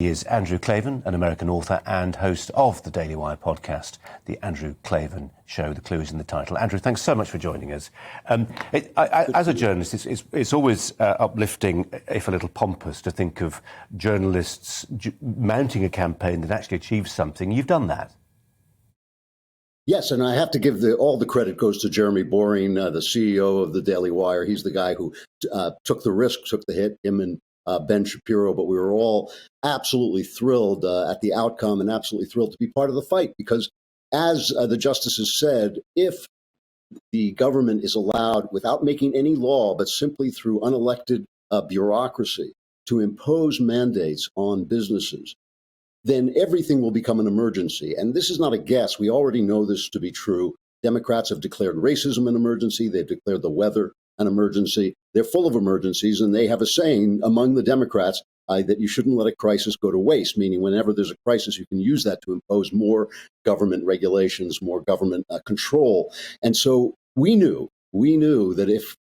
He is Andrew Klavan, an American author and host of the Daily Wire podcast, The Andrew Klavan Show. The clue is in the title. Andrew, thanks so much for joining us. As a journalist, it's always uplifting, if a little pompous, to think of journalists mounting a campaign that actually achieves something. You've done that. Yes, and I have to give all the credit goes to Jeremy Boring, the CEO of the Daily Wire. He's the guy who took the risk, took the hit, him and Ben Shapiro, but we were all absolutely thrilled at the outcome and absolutely thrilled to be part of the fight because, as the justices said, if the government is allowed, without making any law, but simply through unelected bureaucracy, to impose mandates on businesses, then everything will become an emergency. And this is not a guess. We already know this to be true. Democrats have declared racism an emergency. They've declared the weather an emergency. They're full of emergencies, and they have a saying among the Democrats that you shouldn't let a crisis go to waste, meaning whenever there's a crisis, you can use that to impose more government regulations, more government control. And so we knew that if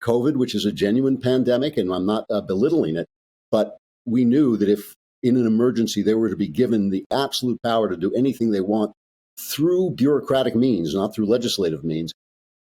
COVID, which is a genuine pandemic, and I'm not belittling it, but we knew that if in an emergency they were to be given the absolute power to do anything they want through bureaucratic means, not through legislative means,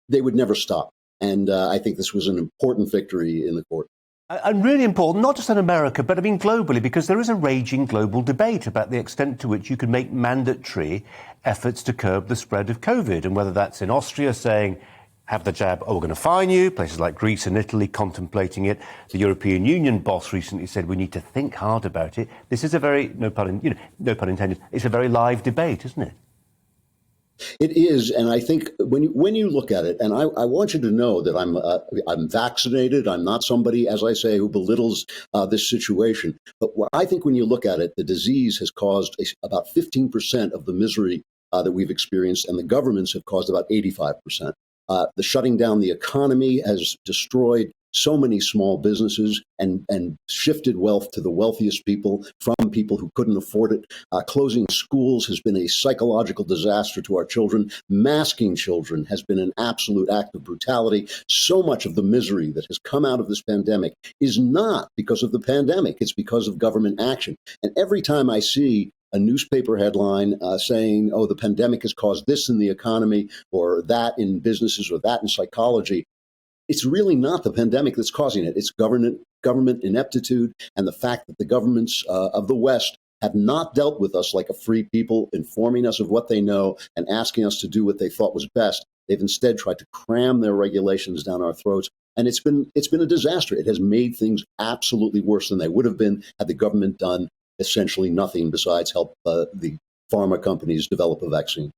they would never stop. And I think this was an important victory in the court. And really important, not just in America, but I mean globally, because there is a raging global debate about the extent to which you can make mandatory efforts to curb the spread of COVID, and whether that's in Austria saying, have the jab, we're going to fine you. Places like Greece and Italy contemplating it. The European Union boss recently said we need to think hard about it. This is a very, no pun intended, it's a very live debate, isn't it? It is, and I think when you look at it, and I want you to know that I'm vaccinated. I'm not somebody, as I say, who belittles this situation. But I think when you look at it, the disease has caused about 15% of the misery that we've experienced, and the governments have caused about 85%. The shutting down the economy has destroyed so many small businesses and shifted wealth to the wealthiest people from people who couldn't afford it. Closing schools has been a psychological disaster to our children. Masking children has been an absolute act of brutality. So much of the misery that has come out of this pandemic is not because of the pandemic. It's because of government action. And every time I see a newspaper headline saying, the pandemic has caused this in the economy or that in businesses or that in psychology, it's really not the pandemic that's causing it. It's government ineptitude and the fact that the governments of the West have not dealt with us like a free people, informing us of what they know and asking us to do what they thought was best. They've instead tried to cram their regulations down our throats. And it's been a disaster. It has made things absolutely worse than they would have been had the government done essentially nothing besides help the pharma companies develop a vaccine.